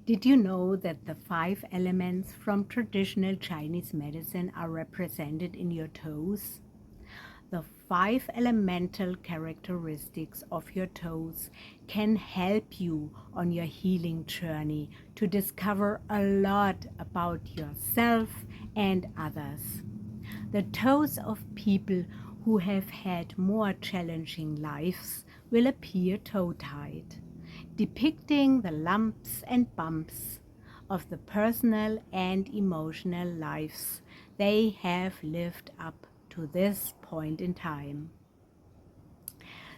Did you know that the 5 elements from traditional Chinese medicine are represented in your toes? The 5 elemental characteristics of your toes can help you on your healing journey to discover a lot about yourself and others. The toes of people who have had more challenging lives will appear toe-tied, depicting the lumps and bumps of the personal and emotional lives they have lived up to this point in time.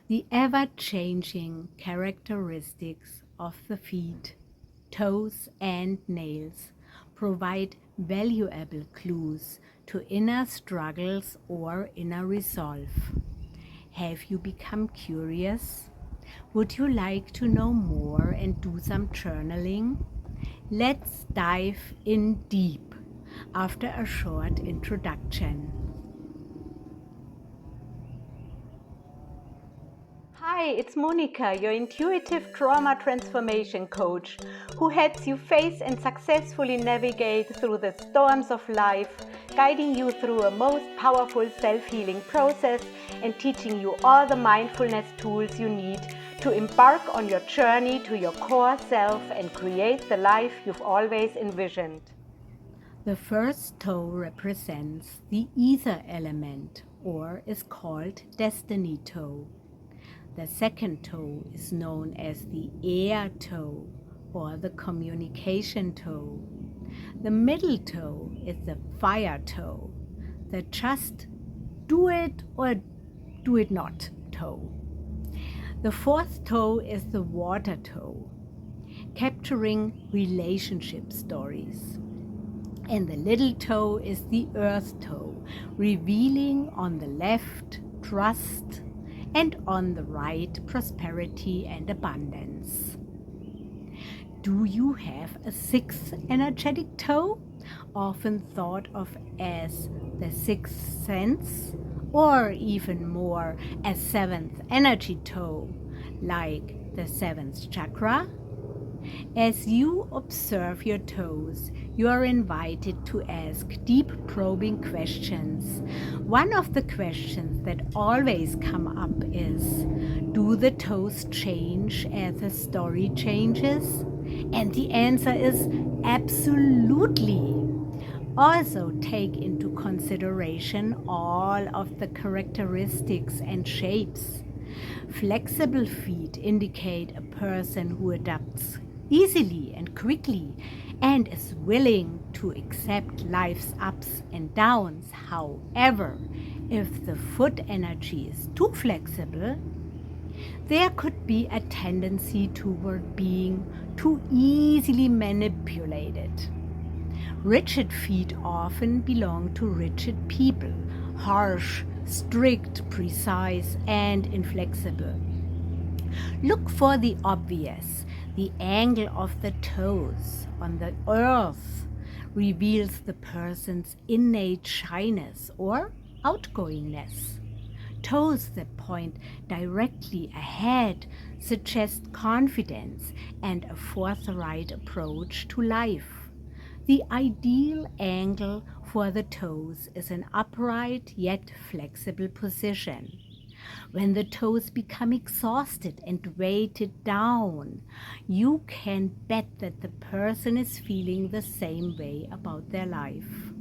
The ever-changing characteristics of the feet, toes and nails provide valuable clues to inner struggles or inner resolve. Have you become curious? Would you like to know more and do some journaling? Let's dive in deep after a short introduction. Hi, it's Monica, your intuitive trauma transformation coach, who helps you face and successfully navigate through the storms of life, guiding you through a most powerful self-healing process and teaching you all the mindfulness tools you need to embark on your journey to your core self and create the life you've always envisioned. The first toe represents the ether element, or is called destiny toe. The second toe is known as the air toe or the communication toe. The middle toe is the fire toe, the just do it or do it not toe. The fourth toe is the water toe, capturing relationship stories. And the little toe is the earth toe, revealing on the left trust and on the right prosperity and abundance. Do you have a sixth energetic toe, often thought of as the sixth sense, or even more a seventh energy toe, like the seventh chakra? As you observe your toes, you are invited to ask deep probing questions. One of the questions that always come up is, do the toes change as the story changes? And the answer is absolutely. Also take into consideration all of the characteristics and shapes. Flexible feet indicate a person who adapts easily and quickly and is willing to accept life's ups and downs. However, if the foot energy is too flexible, there could be a tendency toward being too easily manipulated. Rigid feet often belong to rigid people, harsh, strict, precise, and inflexible. Look for the obvious. The angle of the toes on the earth reveals the person's innate shyness or outgoingness. Toes that point directly ahead suggest confidence and a forthright approach to life. The ideal angle for the toes is an upright yet flexible position. When the toes become exhausted and weighted down, you can bet that the person is feeling the same way about their life.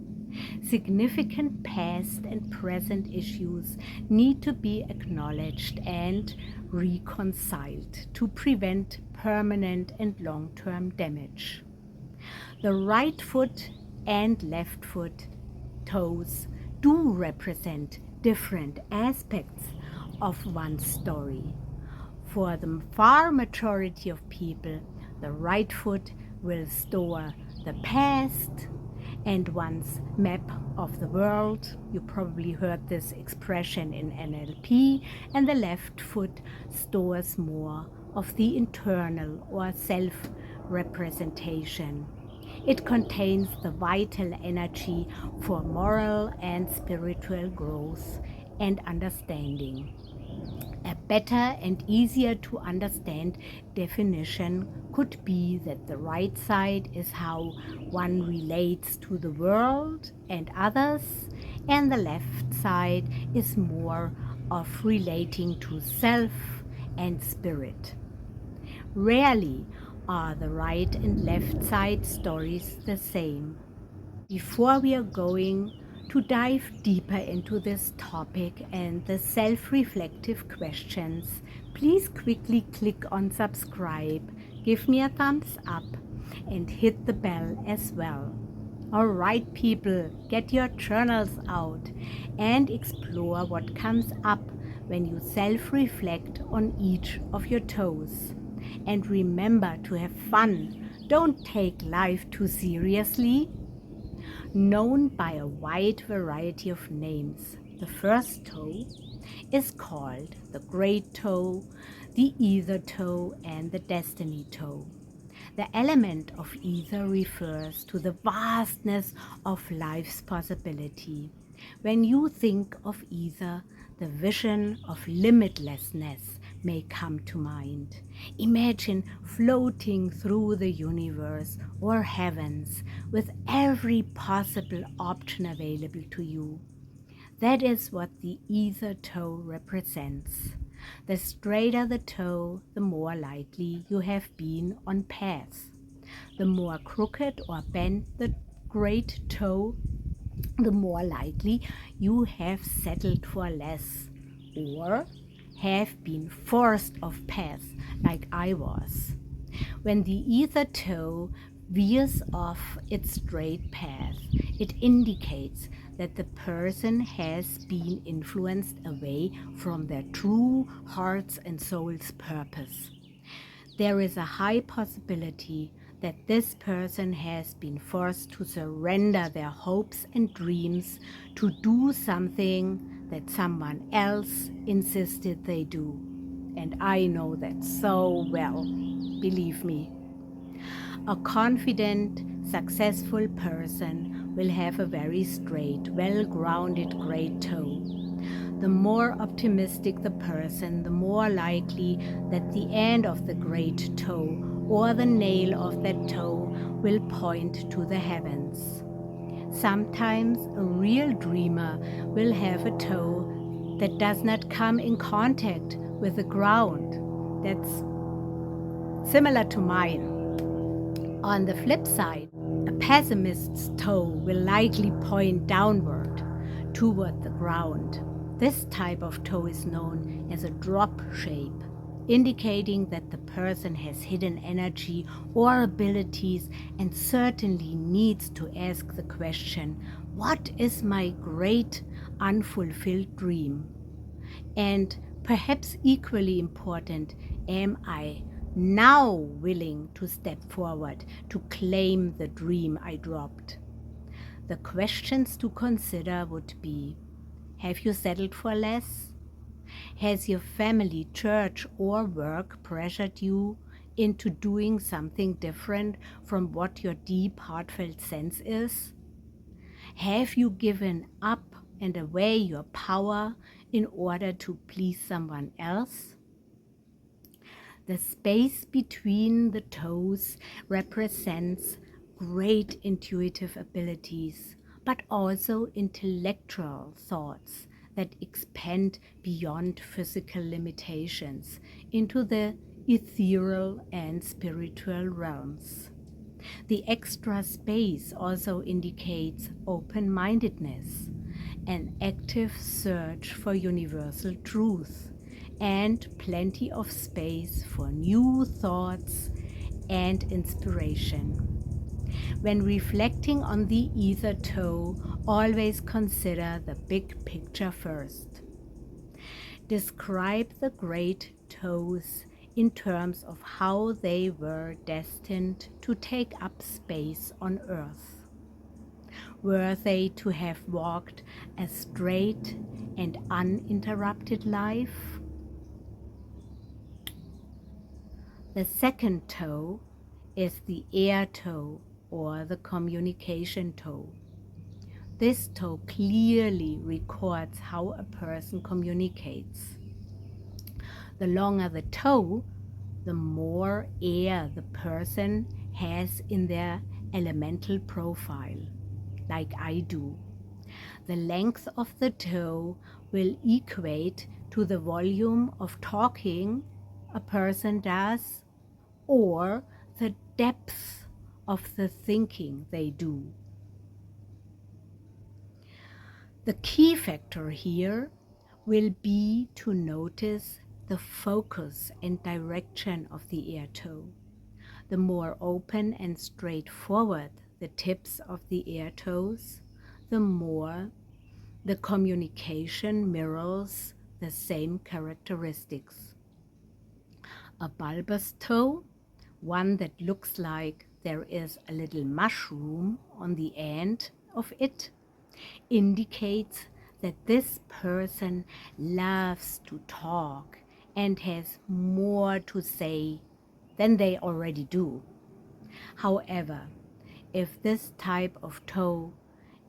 Significant past and present issues need to be acknowledged and reconciled to prevent permanent and long-term damage. The right foot and left foot toes do represent different aspects of one's story. For the far majority of people, the right foot will store the past and one's map of the world. You probably heard this expression in NLP, and the left foot stores more of the internal or self-representation. It contains the vital energy for moral and spiritual growth and understanding. A Better and easier to understand definition could be that the right side is how one relates to the world and others, and the left side is more of relating to self and spirit. Rarely are the right and left side stories the same. Before we are going to dive deeper into this topic and the self-reflective questions, please quickly click on subscribe, give me a thumbs up, and hit the bell as well. Alright people, get your journals out and explore what comes up when you self-reflect on each of your toes. And remember to have fun. Don't take life too seriously. Known by a wide variety of names, the first toe is called the great toe, the ether toe, and the destiny toe. The element of ether refers to the vastness of life's possibility. When you think of ether, the vision of limitlessness may come to mind. Imagine floating through the universe or heavens with every possible option available to you. That is what the ether toe represents. The straighter the toe, the more likely you have been on paths. The more crooked or bent the great toe, the more likely you have settled for less or have been forced off paths like I was. When the ether toe veers off its straight path, it indicates that the person has been influenced away from their true heart's and soul's purpose. There is a high possibility that this person has been forced to surrender their hopes and dreams to do something that someone else insisted they do. And I know that so well, believe me. A confident, successful person will have a very straight, well-grounded great toe. The more optimistic the person, the more likely that the end of the great toe or the nail of that toe will point to the heavens. Sometimes a real dreamer will have a toe that does not come in contact with the ground. That's similar to mine. On the flip side, a pessimist's toe will likely point downward toward the ground. This type of toe is known as a drop shape, indicating that the person has hidden energy or abilities and certainly needs to ask the question, what is my great unfulfilled dream? And perhaps equally important, am I now willing to step forward to claim the dream I dropped? The questions to consider would be, have you settled for less? Has your family, church, or work pressured you into doing something different from what your deep, heartfelt sense is? Have you given up and away your power in order to please someone else? The space between the toes represents great intuitive abilities, but also intellectual thoughts that expand beyond physical limitations into the ethereal and spiritual realms. The extra space also indicates open-mindedness, an active search for universal truth, and plenty of space for new thoughts and inspiration. When reflecting on the ether toe, always consider the big picture first. Describe the great toes in terms of how they were destined to take up space on earth. Were they to have walked a straight and uninterrupted life? The second toe is the air toe or the communication toe. This toe clearly records how a person communicates. The longer the toe, the more air the person has in their elemental profile, like I do. The length of the toe will equate to the volume of talking a person does or the depth of the thinking they do. The key factor here will be to notice the focus and direction of the ear toe. The more open and straightforward the tips of the ear toes, the more the communication mirrors the same characteristics. A bulbous toe, one that looks like there is a little mushroom on the end of it, indicates that this person loves to talk and has more to say than they already do. However, if this type of toe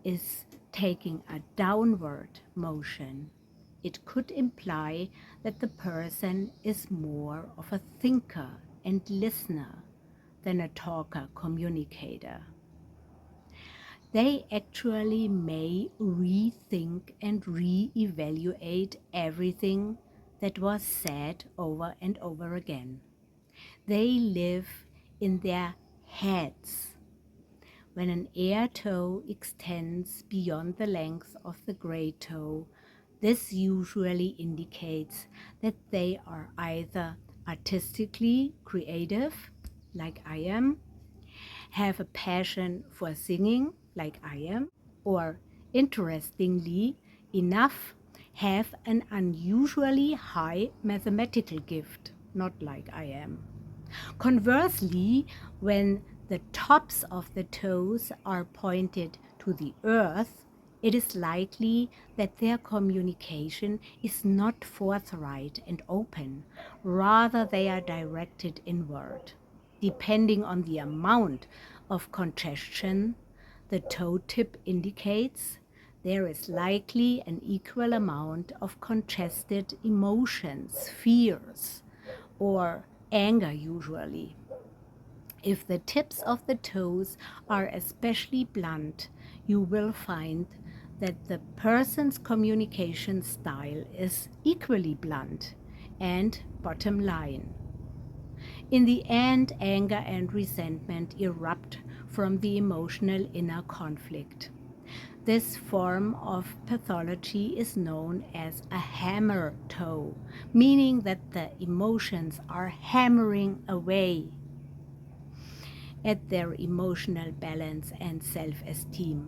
is taking a downward motion, it could imply that the person is more of a thinker and listener than a talker communicator. They actually may rethink and re-evaluate everything that was said over and over again. They live in their heads. When an ear toe extends beyond the length of the great toe, this usually indicates that they are either artistically creative, like I am, have a passion for singing, like I am, or interestingly enough, have an unusually high mathematical gift, not like I am. Conversely, when the tops of the toes are pointed to the earth, it is likely that their communication is not forthright and open. Rather, they are directed inward. Depending on the amount of congestion the toe tip indicates, there is likely an equal amount of congested emotions, fears, or anger usually. If the tips of the toes are especially blunt, you will find that the person's communication style is equally blunt and bottom line. In the end, anger and resentment erupt from the emotional inner conflict. This form of pathology is known as a hammer toe, meaning that the emotions are hammering away at their emotional balance and self-esteem.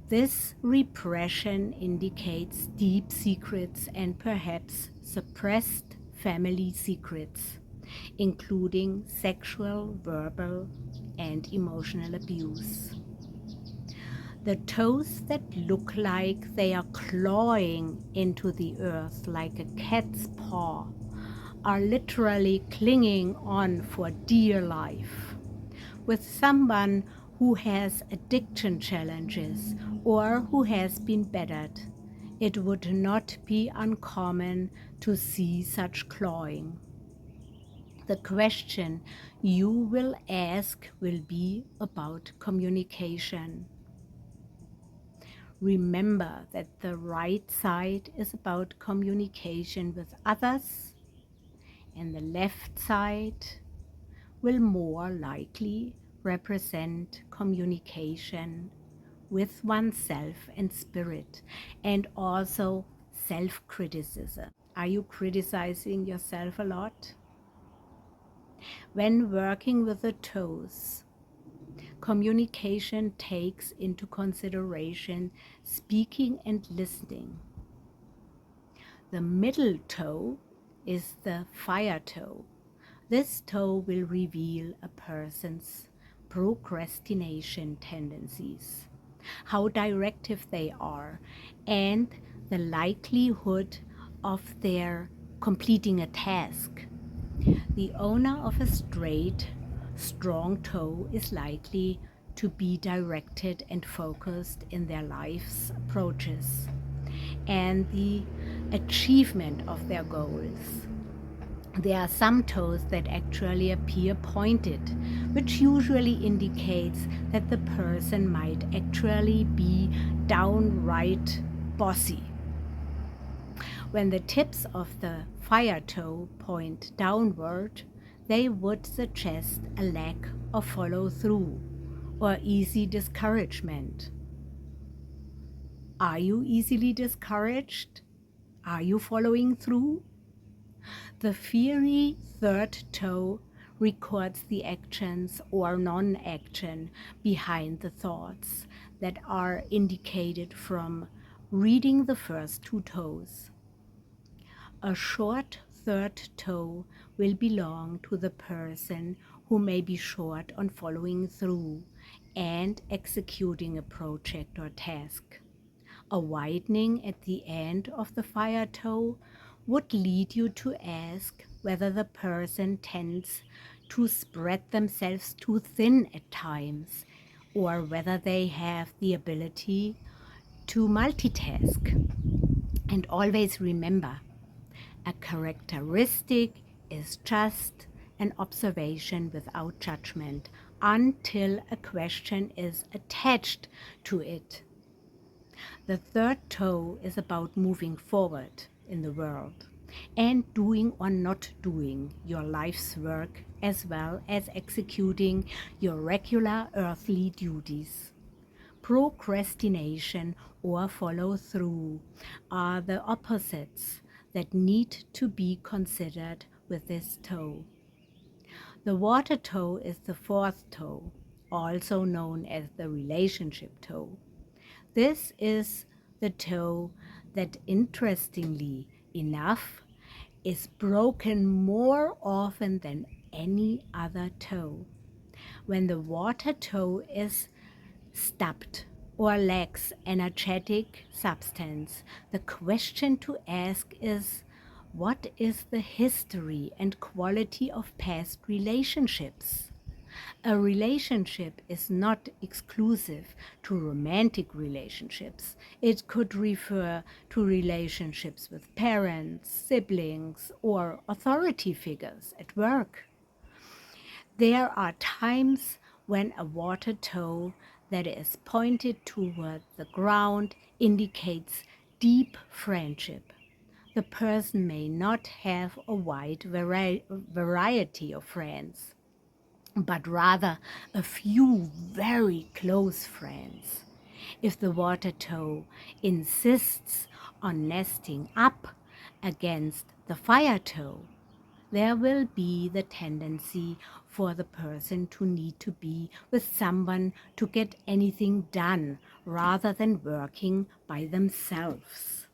This repression indicates deep secrets and perhaps suppressed family secrets, including sexual, verbal, and emotional abuse. The toes that look like they are clawing into the earth like a cat's paw are literally clinging on for dear life. With someone who has addiction challenges or who has been battered, it would not be uncommon to see such clawing. The question you will ask will be about communication. Remember that the right side is about communication with others, and the left side will more likely represent communication with oneself and spirit, and also self-criticism. Are you criticizing yourself a lot? When working with the toes, communication takes into consideration speaking and listening. The middle toe is the fire toe. This toe will reveal a person's procrastination tendencies, how directive they are, and the likelihood of their completing a task. The owner of a straight, strong toe is likely to be directed and focused in their life's approaches. And the achievement of their goals. There are some toes that actually appear pointed, which usually indicates that the person might actually be downright bossy. When the tips of the fire toe point downward, they would suggest a lack of follow through or easy discouragement. Are you easily discouraged? Are you following through? The fiery third toe records the actions or non-action behind the thoughts that are indicated from reading the first two toes. A short third toe will belong to the person who may be short on following through and executing a project or task. A widening at the end of the fire toe would lead you to ask whether the person tends to spread themselves too thin at times, or whether they have the ability to multitask. And always remember, a characteristic is just an observation without judgment until a question is attached to it. The third toe is about moving forward in the world and doing or not doing your life's work, as well as executing your regular earthly duties. Procrastination or follow through are the opposites that need to be considered with this toe. The water toe is the fourth toe, also known as the relationship toe. This is the toe that, interestingly enough, is broken more often than any other toe. When the water toe is stubbed or lacks energetic substance, the question to ask is, what is the history and quality of past relationships? A relationship is not exclusive to romantic relationships. It could refer to relationships with parents, siblings, or authority figures at work. There are times when a water toe that is pointed toward the ground indicates deep friendship. The person may not have a wide variety of friends, but rather a few very close friends. If the water toe insists on nesting up against the fire toe, there will be the tendency for the person to need to be with someone to get anything done rather than working by themselves.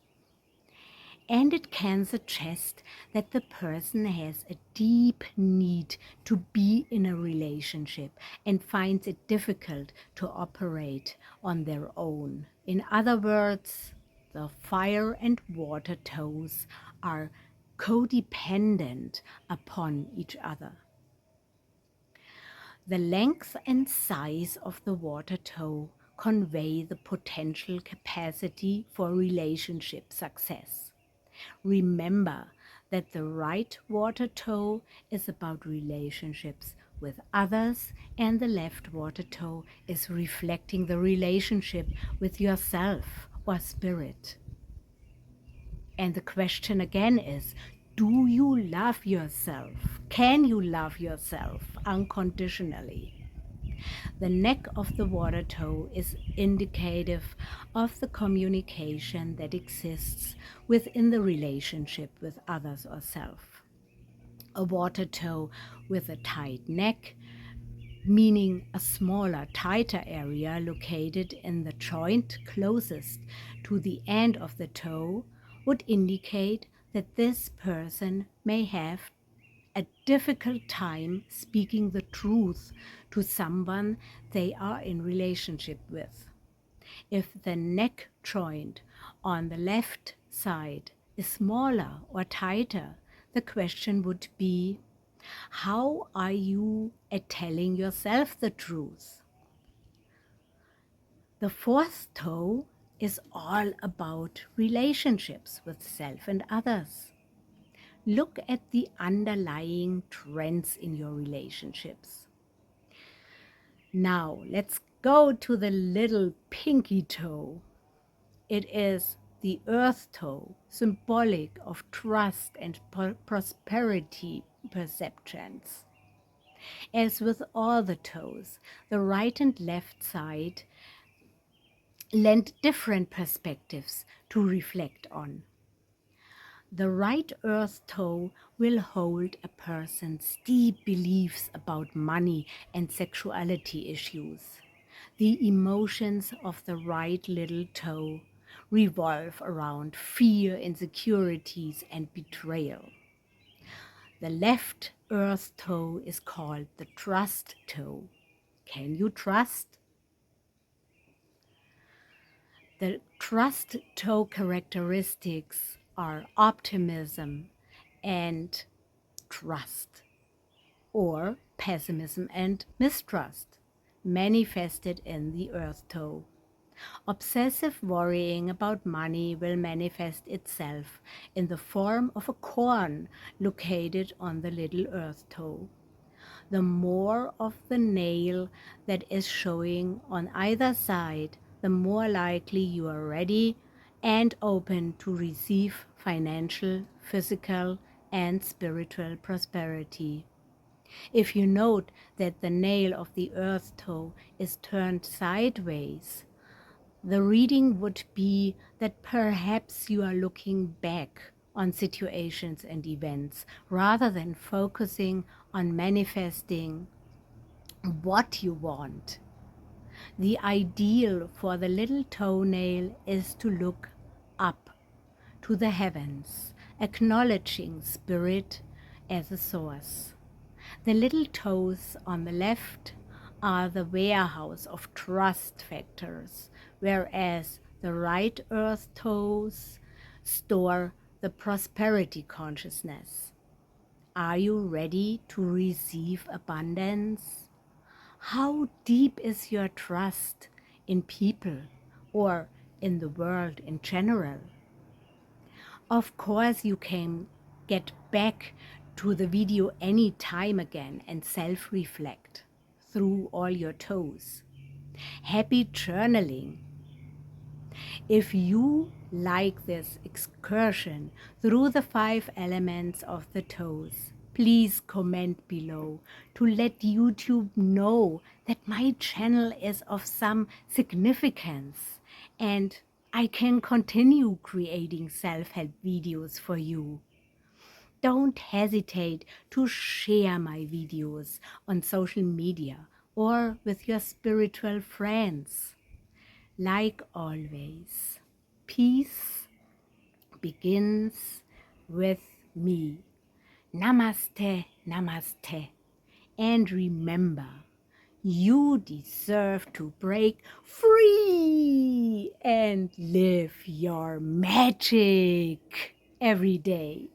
And it can suggest that the person has a deep need to be in a relationship and finds it difficult to operate on their own. In other words, the fire and water toes are codependent upon each other. The length and size of the water toe convey the potential capacity for relationship success. Remember that the right water toe is about relationships with others, and the left water toe is reflecting the relationship with yourself or spirit. And the question again is, do you love yourself? Can you love yourself unconditionally? The neck of the water toe is indicative of the communication that exists within the relationship with others or self. A water toe with a tight neck, meaning a smaller, tighter area located in the joint closest to the end of the toe, would indicate that this person may have a difficult time speaking the truth to someone they are in relationship with. If the neck joint on the left side is smaller or tighter, the question would be, how are you at telling yourself the truth? The fourth toe is all about relationships with self and others. Look at the underlying trends in your relationships. Now, let's go to the little pinky toe. It is the earth toe, symbolic of trust and prosperity perceptions. As with all the toes, the right and left side lend different perspectives to reflect on. The right earth toe will hold a person's deep beliefs about money and sexuality issues. The emotions of the right little toe revolve around fear, insecurities, and betrayal. The left earth toe is called the trust toe. Can you trust? The trust toe characteristics are optimism and trust, or pessimism and mistrust, manifested in the earth toe. Obsessive worrying about money will manifest itself in the form of a corn located on the little earth toe. The more of the nail that is showing on either side, the more likely you are ready and open to receive financial, physical, and spiritual prosperity. If you note that the nail of the earth toe is turned sideways, the reading would be that perhaps you are looking back on situations and events rather than focusing on manifesting what you want. The ideal for the little toenail is to look up to the heavens, acknowledging spirit as a source. The little toes on the left are the warehouse of trust factors, whereas the right earth toes store the prosperity consciousness. Are you ready to receive abundance? How deep is your trust in people or in the world in general? Of course, you can get back to the video any time again and self-reflect through all your toes. Happy journaling! If you like this excursion through the 5 elements of the toes, please comment below to let YouTube know that my channel is of some significance and I can continue creating self-help videos for you. Don't hesitate to share my videos on social media or with your spiritual friends. Like always, peace begins with me. Namaste, namaste. And remember, you deserve to break free and live your magic every day.